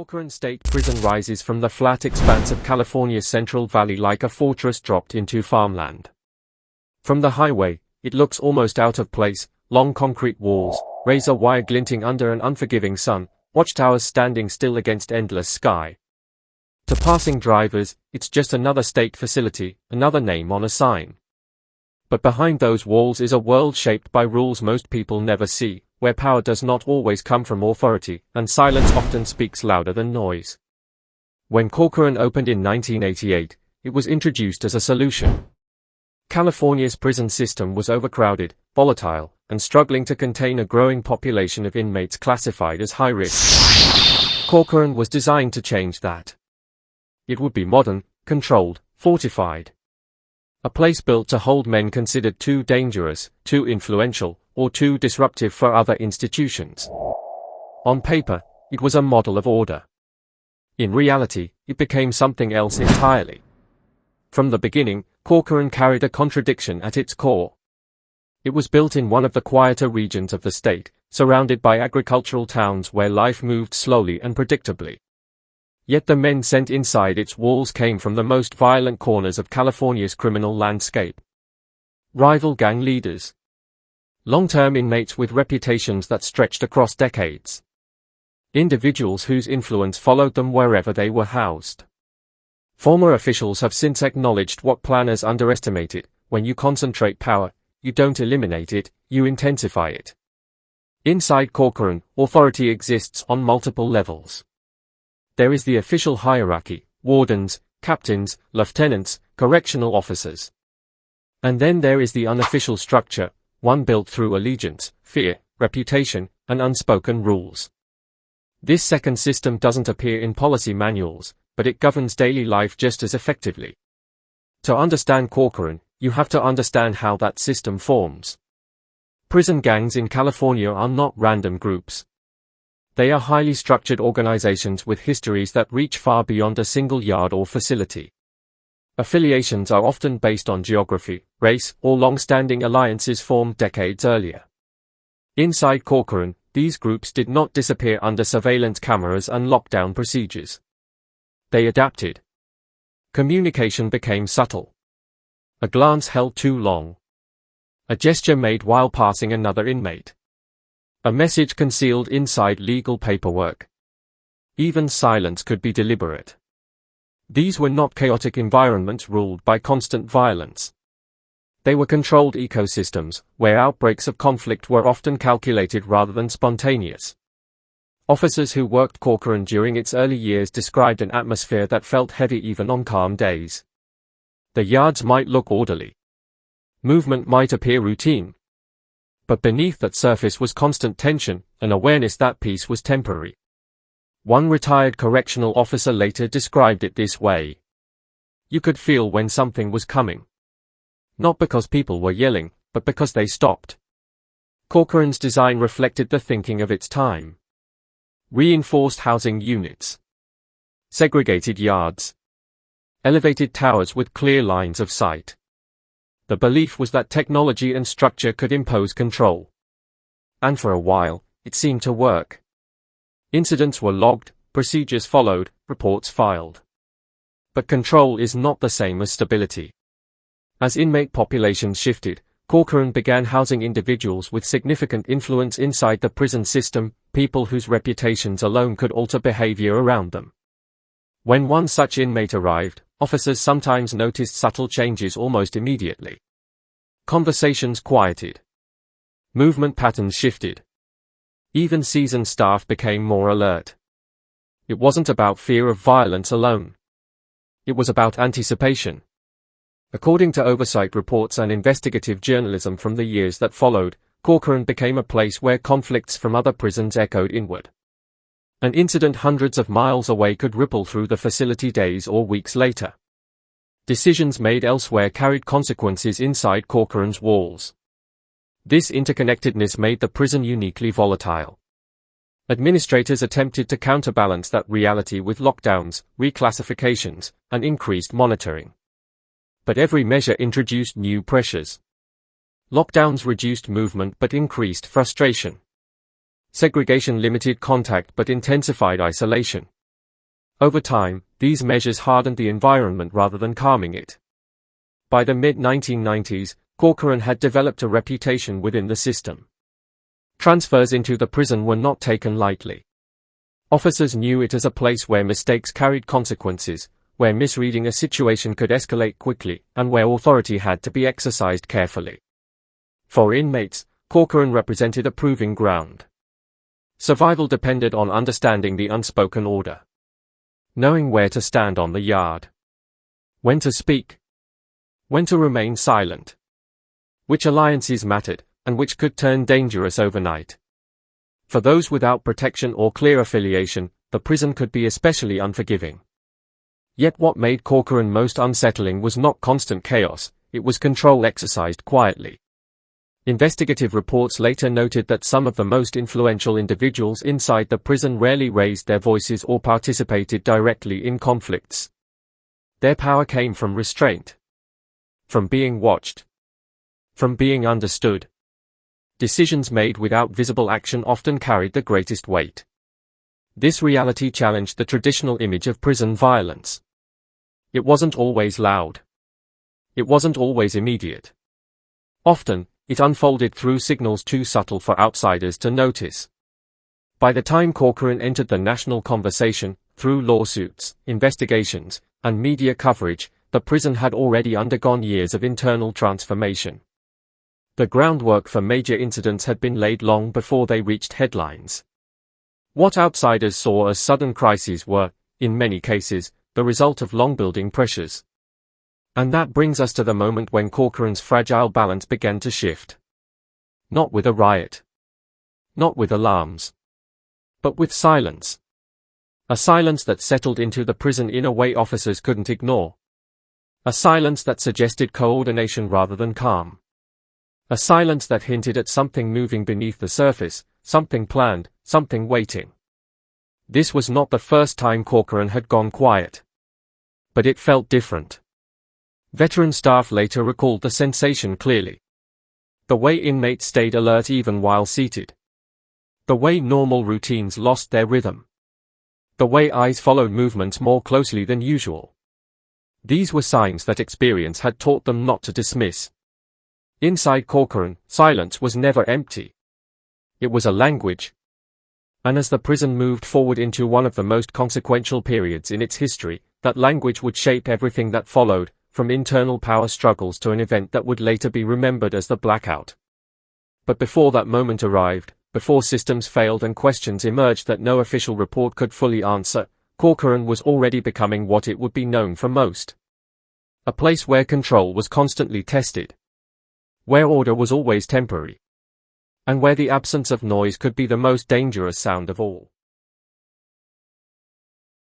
Corcoran State Prison rises from the flat expanse of California's Central Valley like a fortress dropped into farmland. From the highway, it looks almost out of place, long concrete walls, razor wire glinting under an unforgiving sun, watchtowers standing still against endless sky. To passing drivers, it's just another state facility, another name on a sign. But behind those walls is a world shaped by rules most people never see, where power does not always come from authority, and silence often speaks louder than noise. When Corcoran opened in 1988, it was introduced as a solution. California's prison system was overcrowded, volatile, and struggling to contain a growing population of inmates classified as high risk. Corcoran was designed to change that. It would be modern, controlled, fortified. A place built to hold men considered too dangerous, too influential, or too disruptive for other institutions. On paper, it was a model of order. In reality, it became something else entirely. From the beginning, Corcoran carried a contradiction at its core. It was built in one of the quieter regions of the state, surrounded by agricultural towns where life moved slowly and predictably. Yet the men sent inside its walls came from the most violent corners of California's criminal landscape. Rival gang leaders. Long-term inmates with reputations that stretched across decades. Individuals whose influence followed them wherever they were housed. Former officials have since acknowledged what planners underestimated: when you concentrate power, you don't eliminate it, you intensify it. Inside Corcoran, authority exists on multiple levels. There is the official hierarchy: wardens, captains, lieutenants, correctional officers. And then there is the unofficial structure, one built through allegiance, fear, reputation, and unspoken rules. This second system doesn't appear in policy manuals, but it governs daily life just as effectively. To understand Corcoran, you have to understand how that system forms. Prison gangs in California are not random groups. They are highly structured organizations with histories that reach far beyond a single yard or facility. Affiliations are often based on geography, race, or long-standing alliances formed decades earlier. Inside Corcoran, these groups did not disappear under surveillance cameras and lockdown procedures. They adapted. Communication became subtle. A glance held too long. A gesture made while passing another inmate. A message concealed inside legal paperwork. Even silence could be deliberate. These were not chaotic environments ruled by constant violence. They were controlled ecosystems, where outbreaks of conflict were often calculated rather than spontaneous. Officers who worked Corcoran during its early years described an atmosphere that felt heavy even on calm days. The yards might look orderly. Movement might appear routine. But beneath that surface was constant tension, an awareness that peace was temporary. One retired correctional officer later described it this way: "You could feel when something was coming. Not because people were yelling, but because they stopped." Corcoran's design reflected the thinking of its time. Reinforced housing units. Segregated yards. Elevated towers with clear lines of sight. The belief was that technology and structure could impose control. And for a while, it seemed to work. Incidents were logged, procedures followed, reports filed. But control is not the same as stability. As inmate populations shifted, Corcoran began housing individuals with significant influence inside the prison system, people whose reputations alone could alter behavior around them. When one such inmate arrived, officers sometimes noticed subtle changes almost immediately. Conversations quieted. Movement patterns shifted. Even seasoned staff became more alert. It wasn't about fear of violence alone. It was about anticipation. According to oversight reports and investigative journalism from the years that followed, Corcoran became a place where conflicts from other prisons echoed inward. An incident hundreds of miles away could ripple through the facility days or weeks later. Decisions made elsewhere carried consequences inside Corcoran's walls. This interconnectedness made the prison uniquely volatile. Administrators attempted to counterbalance that reality with lockdowns, reclassifications, and increased monitoring. But every measure introduced new pressures. Lockdowns reduced movement but increased frustration. Segregation limited contact but intensified isolation. Over time, these measures hardened the environment rather than calming it. By the mid-1990s, Corcoran had developed a reputation within the system. Transfers into the prison were not taken lightly. Officers knew it as a place where mistakes carried consequences, where misreading a situation could escalate quickly, and where authority had to be exercised carefully. For inmates, Corcoran represented a proving ground. Survival depended on understanding the unspoken order. Knowing where to stand on the yard. When to speak. When to remain silent. Which alliances mattered, and which could turn dangerous overnight. For those without protection or clear affiliation, the prison could be especially unforgiving. Yet what made Corcoran most unsettling was not constant chaos, it was control exercised quietly. Investigative reports later noted that some of the most influential individuals inside the prison rarely raised their voices or participated directly in conflicts. Their power came from restraint. From being watched. From being understood. Decisions made without visible action often carried the greatest weight. This reality challenged the traditional image of prison violence. It wasn't always loud. It wasn't always immediate. Often, it unfolded through signals too subtle for outsiders to notice. By the time Corcoran entered the national conversation, through lawsuits, investigations, and media coverage, the prison had already undergone years of internal transformation. The groundwork for major incidents had been laid long before they reached headlines. What outsiders saw as sudden crises were, in many cases, the result of long-building pressures. And that brings us to the moment when Corcoran's fragile balance began to shift. Not with a riot. Not with alarms. But with silence. A silence that settled into the prison in a way officers couldn't ignore. A silence that suggested coordination rather than calm. A silence that hinted at something moving beneath the surface, something planned, something waiting. This was not the first time Corcoran had gone quiet. But it felt different. Veteran staff later recalled the sensation clearly. The way inmates stayed alert even while seated. The way normal routines lost their rhythm. The way eyes followed movements more closely than usual. These were signs that experience had taught them not to dismiss. Inside Corcoran, silence was never empty. It was a language. And as the prison moved forward into one of the most consequential periods in its history, that language would shape everything that followed, from internal power struggles to an event that would later be remembered as the Blackout. But before that moment arrived, before systems failed and questions emerged that no official report could fully answer, Corcoran was already becoming what it would be known for most. A place where control was constantly tested. Where order was always temporary. And where the absence of noise could be the most dangerous sound of all.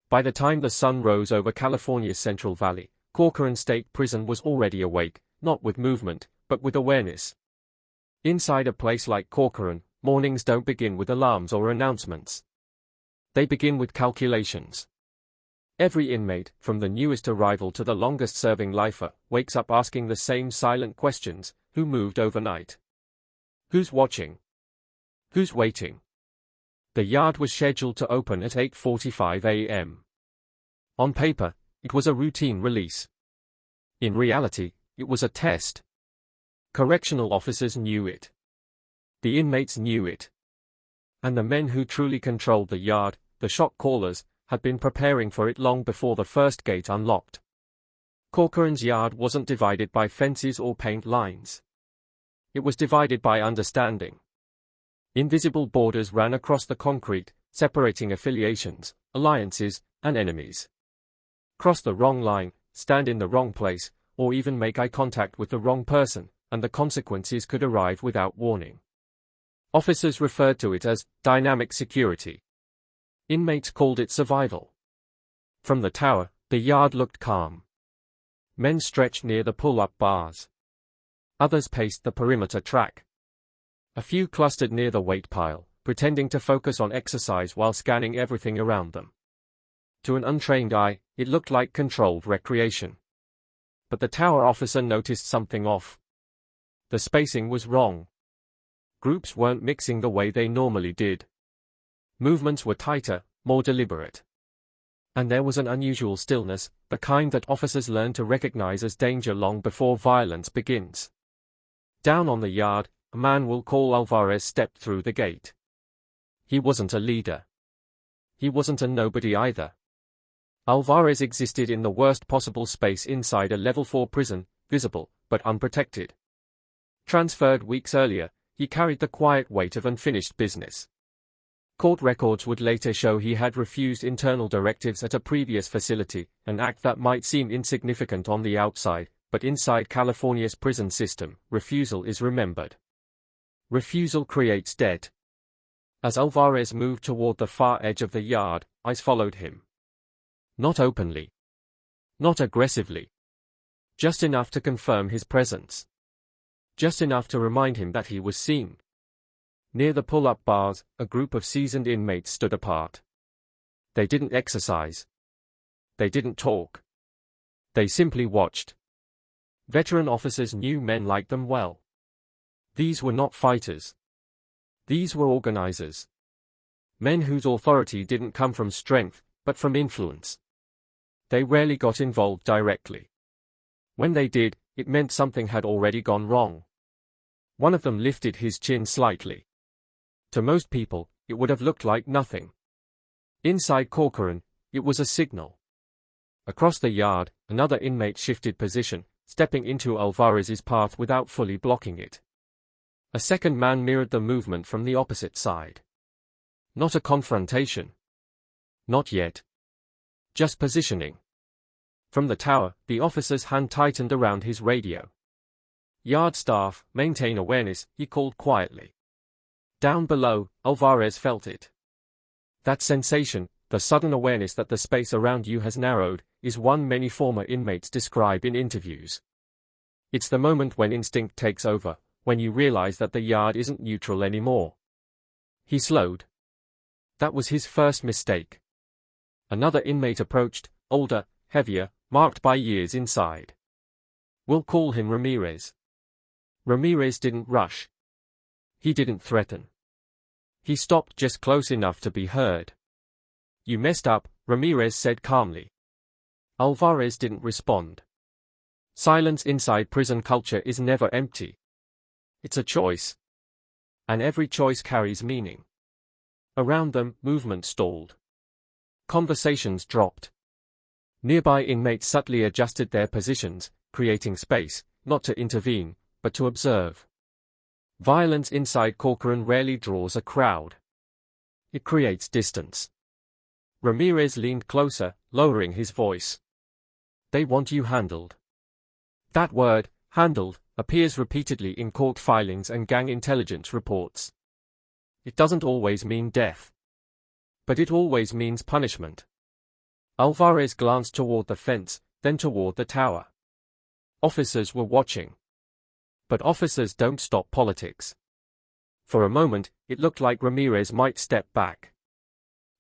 By the time the sun rose over California's Central Valley, Corcoran State Prison was already awake, not with movement, but with awareness. Inside a place like Corcoran, mornings don't begin with alarms or announcements. They begin with calculations. Every inmate, from the newest arrival to the longest-serving lifer, wakes up asking the same silent questions: who moved overnight? Who's watching? Who's waiting? The yard was scheduled to open at 8:45 a.m. On paper, it was a routine release. In reality, it was a test. Correctional officers knew it. The inmates knew it. And the men who truly controlled the yard, the shot callers, had been preparing for it long before the first gate unlocked. Corcoran's yard wasn't divided by fences or paint lines. It was divided by understanding. Invisible borders ran across the concrete, separating affiliations, alliances, and enemies. Cross the wrong line, stand in the wrong place, or even make eye contact with the wrong person, and the consequences could arrive without warning. Officers referred to it as dynamic security. Inmates called it survival. From the tower, the yard looked calm. Men stretched near the pull-up bars. Others paced the perimeter track. A few clustered near the weight pile, pretending to focus on exercise while scanning everything around them. To an untrained eye, it looked like controlled recreation. But the tower officer noticed something off. The spacing was wrong. Groups weren't mixing the way they normally did. Movements were tighter, more deliberate. And there was an unusual stillness, the kind that officers learn to recognize as danger long before violence begins. Down on the yard, a man we'll call Alvarez stepped through the gate. He wasn't a leader. He wasn't a nobody either. Alvarez existed in the worst possible space inside a level 4 prison, visible, but unprotected. Transferred weeks earlier, he carried the quiet weight of unfinished business. Court records would later show he had refused internal directives at a previous facility, an act that might seem insignificant on the outside, but inside California's prison system, refusal is remembered. Refusal creates debt. As Alvarez moved toward the far edge of the yard, eyes followed him. Not openly. Not aggressively. Just enough to confirm his presence. Just enough to remind him that he was seen. Near the pull-up bars, a group of seasoned inmates stood apart. They didn't exercise. They didn't talk. They simply watched. Veteran officers knew men like them well. These were not fighters. These were organizers. Men whose authority didn't come from strength, but from influence. They rarely got involved directly. When they did, it meant something had already gone wrong. One of them lifted his chin slightly. To most people, it would have looked like nothing. Inside Corcoran, it was a signal. Across the yard, another inmate shifted position, stepping into Alvarez's path without fully blocking it. A second man mirrored the movement from the opposite side. Not a confrontation. Not yet. Just positioning. From the tower, the officer's hand tightened around his radio. "Yard staff, maintain awareness," he called quietly. Down below, Alvarez felt it. That sensation, the sudden awareness that the space around you has narrowed, is one many former inmates describe in interviews. It's the moment when instinct takes over, when you realize that the yard isn't neutral anymore. He slowed. That was his first mistake. Another inmate approached, older, heavier, marked by years inside. We'll call him Ramirez. Ramirez didn't rush. He didn't threaten. He stopped just close enough to be heard. "You messed up," Ramirez said calmly. Alvarez didn't respond. Silence inside prison culture is never empty. It's a choice. And every choice carries meaning. Around them, movement stalled. Conversations dropped. Nearby inmates subtly adjusted their positions, creating space, not to intervene, but to observe. Violence inside Corcoran rarely draws a crowd. It creates distance. Ramirez leaned closer, lowering his voice. "They want you handled." That word, handled, appears repeatedly in court filings and gang intelligence reports. It doesn't always mean death. But it always means punishment. Alvarez glanced toward the fence, then toward the tower. Officers were watching. But officers don't stop politics. For a moment, it looked like Ramirez might step back.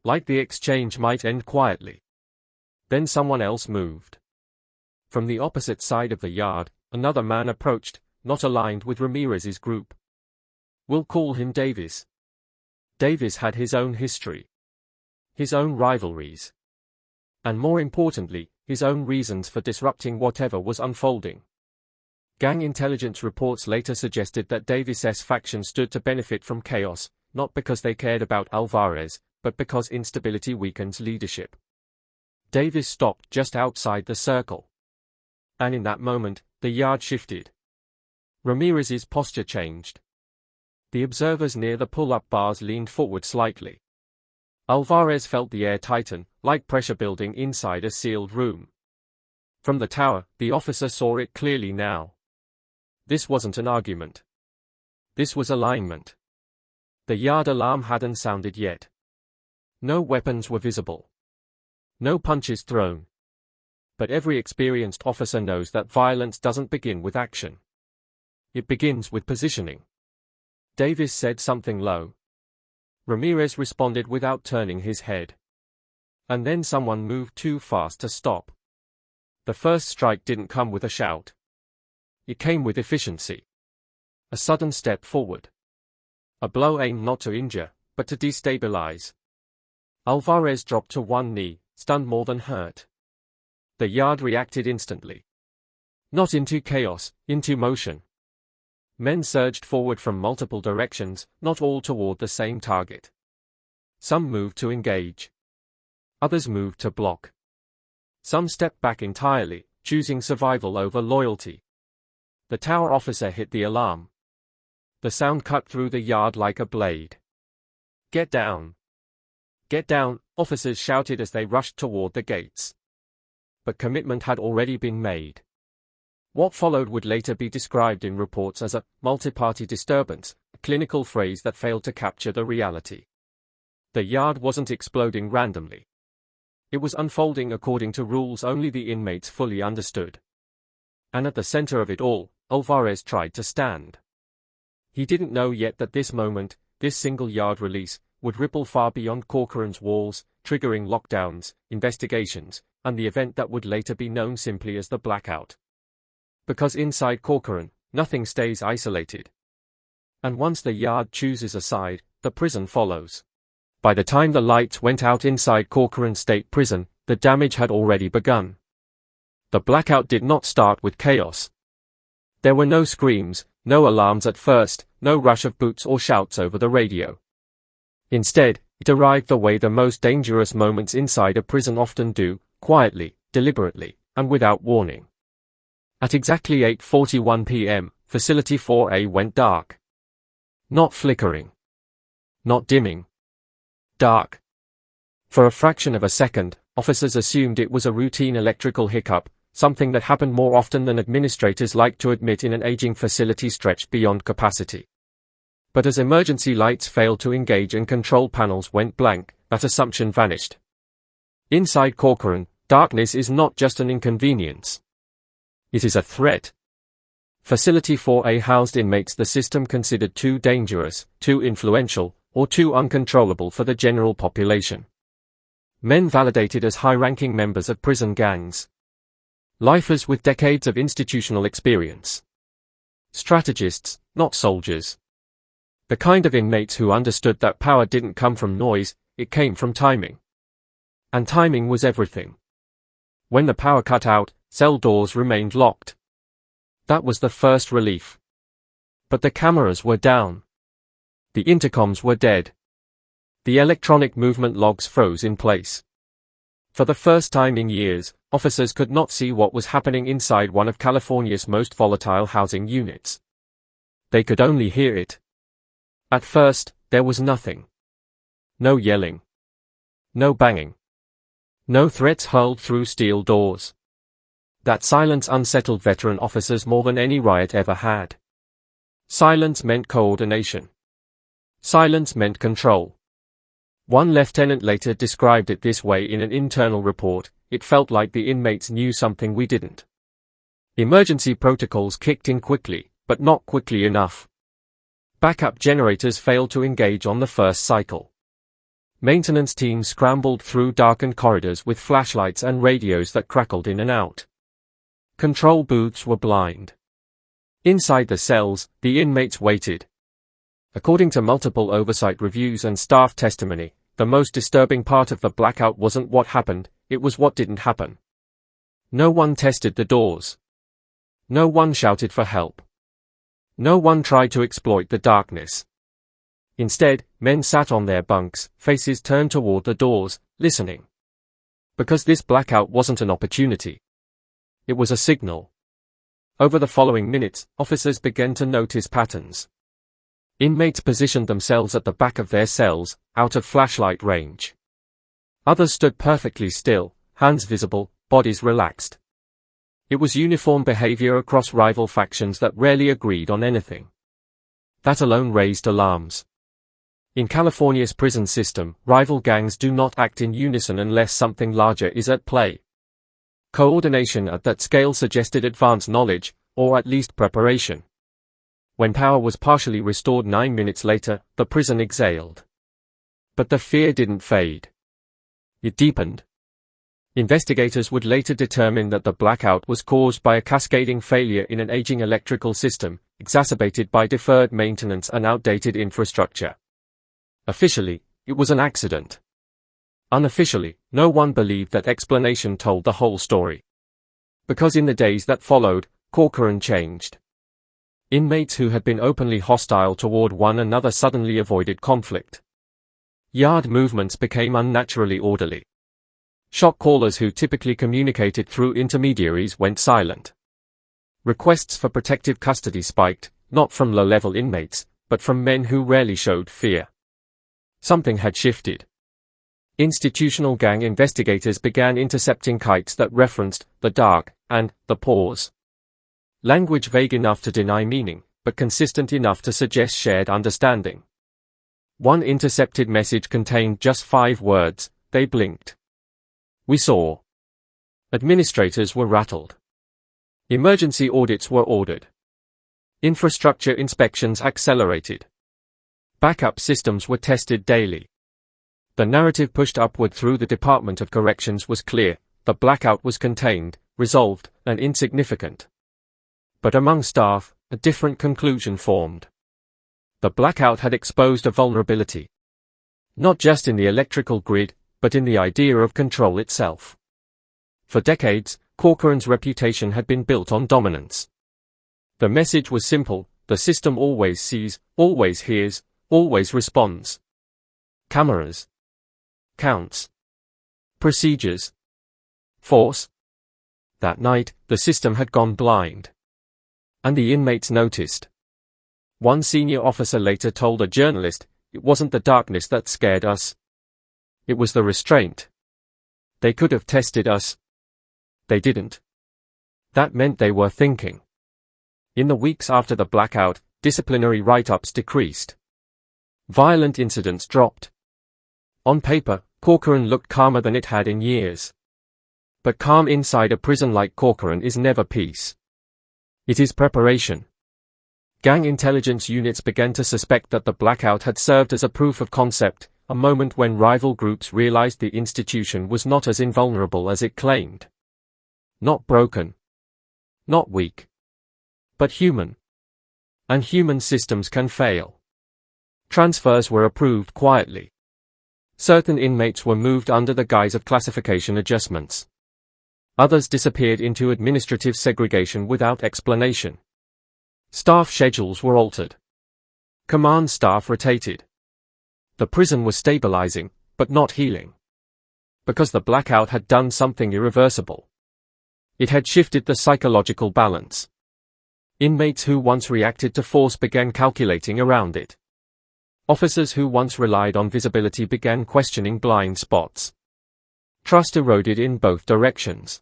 Like the exchange might end quietly. Then someone else moved. From the opposite side of the yard, another man approached, not aligned with Ramirez's group. We'll call him Davis. Davis had his own history. His own rivalries. And more importantly, his own reasons for disrupting whatever was unfolding. Gang intelligence reports later suggested that Davis's faction stood to benefit from chaos, not because they cared about Alvarez, but because instability weakens leadership. Davis stopped just outside the circle. And in that moment, the yard shifted. Ramirez's posture changed. The observers near the pull-up bars leaned forward slightly. Alvarez felt the air tighten, like pressure building inside a sealed room. From the tower, the officer saw it clearly now. This wasn't an argument. This was alignment. The yard alarm hadn't sounded yet. No weapons were visible. No punches thrown. But every experienced officer knows that violence doesn't begin with action. It begins with positioning. Davis said something low. Ramirez responded without turning his head. And then someone moved too fast to stop. The first strike didn't come with a shout. It came with efficiency. A sudden step forward. A blow aimed not to injure, but to destabilize. Alvarez dropped to one knee, stunned more than hurt. The yard reacted instantly. Not into chaos, into motion. Men surged forward from multiple directions, not all toward the same target. Some moved to engage. Others moved to block. Some stepped back entirely, choosing survival over loyalty. The tower officer hit the alarm. The sound cut through the yard like a blade. "Get down! Get down!" officers shouted as they rushed toward the gates. But commitment had already been made. What followed would later be described in reports as a multi-party disturbance, a clinical phrase that failed to capture the reality. The yard wasn't exploding randomly. It was unfolding according to rules only the inmates fully understood. And at the center of it all, Alvarez tried to stand. He didn't know yet that this moment, this single yard release, would ripple far beyond Corcoran's walls, triggering lockdowns, investigations, and the event that would later be known simply as the Blackout. Because inside Corcoran, nothing stays isolated. And once the yard chooses a side, the prison follows. By the time the lights went out inside Corcoran State Prison, the damage had already begun. The Blackout did not start with chaos. There were no screams, no alarms at first, no rush of boots or shouts over the radio. Instead, it arrived the way the most dangerous moments inside a prison often do, quietly, deliberately, and without warning. At exactly 8:41 p.m., Facility 4A went dark. Not flickering. Not dimming. Dark. For a fraction of a second, officers assumed it was a routine electrical hiccup, something that happened more often than administrators like to admit in an aging facility stretched beyond capacity. But as emergency lights failed to engage and control panels went blank, that assumption vanished. Inside Corcoran, darkness is not just an inconvenience. It is a threat. Facility 4A housed inmates the system considered too dangerous, too influential, or too uncontrollable for the general population. Men validated as high-ranking members of prison gangs. Lifers with decades of institutional experience. Strategists, not soldiers. The kind of inmates who understood that power didn't come from noise, it came from timing. And timing was everything. When the power cut out, cell doors remained locked. That was the first relief. But the cameras were down. The intercoms were dead. The electronic movement logs froze in place. For the first time in years, officers could not see what was happening inside one of California's most volatile housing units. They could only hear it. At first, there was nothing. No yelling. No banging. No threats hurled through steel doors. That silence unsettled veteran officers more than any riot ever had. Silence meant coordination. Silence meant control. One lieutenant later described it this way in an internal report: "It felt like the inmates knew something we didn't." Emergency protocols kicked in quickly, but not quickly enough. Backup generators failed to engage on the first cycle. Maintenance teams scrambled through darkened corridors with flashlights and radios that crackled in and out. Control booths were blind. Inside the cells, the inmates waited. According to multiple oversight reviews and staff testimony, the most disturbing part of the Blackout wasn't what happened, it was what didn't happen. No one tested the doors. No one shouted for help. No one tried to exploit the darkness. Instead, men sat on their bunks, faces turned toward the doors, listening. Because this Blackout wasn't an opportunity. It was a signal. Over the following minutes, officers began to notice patterns. Inmates positioned themselves at the back of their cells, out of flashlight range. Others stood perfectly still, hands visible, bodies relaxed. It was uniform behavior across rival factions that rarely agreed on anything. That alone raised alarms. In California's prison system, rival gangs do not act in unison unless something larger is at play. Coordination at that scale suggested advanced knowledge, or at least preparation. When power was partially restored 9 minutes later, the prison exhaled. But the fear didn't fade. It deepened. Investigators would later determine that the Blackout was caused by a cascading failure in an aging electrical system, exacerbated by deferred maintenance and outdated infrastructure. Officially, it was an accident. Unofficially, no one believed that explanation told the whole story. Because in the days that followed, Corcoran changed. Inmates who had been openly hostile toward one another suddenly avoided conflict. Yard movements became unnaturally orderly. Shot callers who typically communicated through intermediaries went silent. Requests for protective custody spiked, not from low-level inmates, but from men who rarely showed fear. Something had shifted. Institutional gang investigators began intercepting kites that referenced the dark and the pause. Language vague enough to deny meaning, but consistent enough to suggest shared understanding. One intercepted message contained just 5 words: they blinked. We saw. Administrators were rattled. Emergency audits were ordered. Infrastructure inspections accelerated. Backup systems were tested daily. The narrative pushed upward through the Department of Corrections was clear: the blackout was contained, resolved, and insignificant. But among staff, a different conclusion formed. The blackout had exposed a vulnerability. Not just in the electrical grid, but in the idea of control itself. For decades, Corcoran's reputation had been built on dominance. The message was simple: the system always sees, always hears, always responds. Cameras. Counts. Procedures. Force. That night, the system had gone blind. And the inmates noticed. One senior officer later told a journalist, "It wasn't the darkness that scared us. It was the restraint. They could have tested us. They didn't." That meant they were thinking. In the weeks after the blackout, disciplinary write-ups decreased. Violent incidents dropped. On paper, Corcoran looked calmer than it had in years. But calm inside a prison like Corcoran is never peace. It is preparation. Gang intelligence units began to suspect that the blackout had served as a proof of concept, a moment when rival groups realized the institution was not as invulnerable as it claimed. Not broken. Not weak. But human. And human systems can fail. Transfers were approved quietly. Certain inmates were moved under the guise of classification adjustments. Others disappeared into administrative segregation without explanation. Staff schedules were altered. Command staff rotated. The prison was stabilizing, but not healing. Because the blackout had done something irreversible. It had shifted the psychological balance. Inmates who once reacted to force began calculating around it. Officers who once relied on visibility began questioning blind spots. Trust eroded in both directions.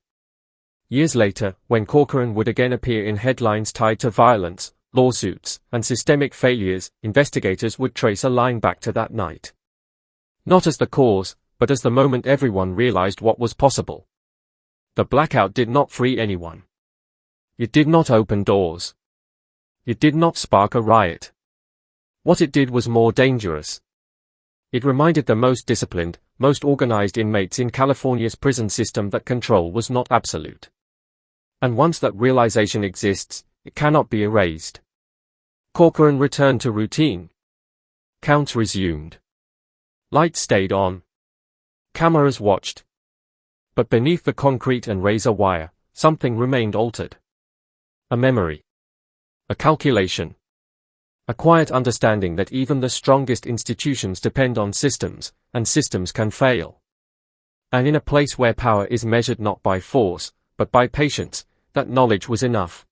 Years later, when Corcoran would again appear in headlines tied to violence, lawsuits, and systemic failures, investigators would trace a line back to that night. Not as the cause, but as the moment everyone realized what was possible. The blackout did not free anyone. It did not open doors. It did not spark a riot. What it did was more dangerous. It reminded the most disciplined, most organized inmates in California's prison system that control was not absolute. And once that realization exists, it cannot be erased. Corcoran returned to routine. Counts resumed. Lights stayed on. Cameras watched. But beneath the concrete and razor wire, something remained altered. A memory. A calculation. A quiet understanding that even the strongest institutions depend on systems, and systems can fail. And in a place where power is measured not by force, but by patience, that knowledge was enough.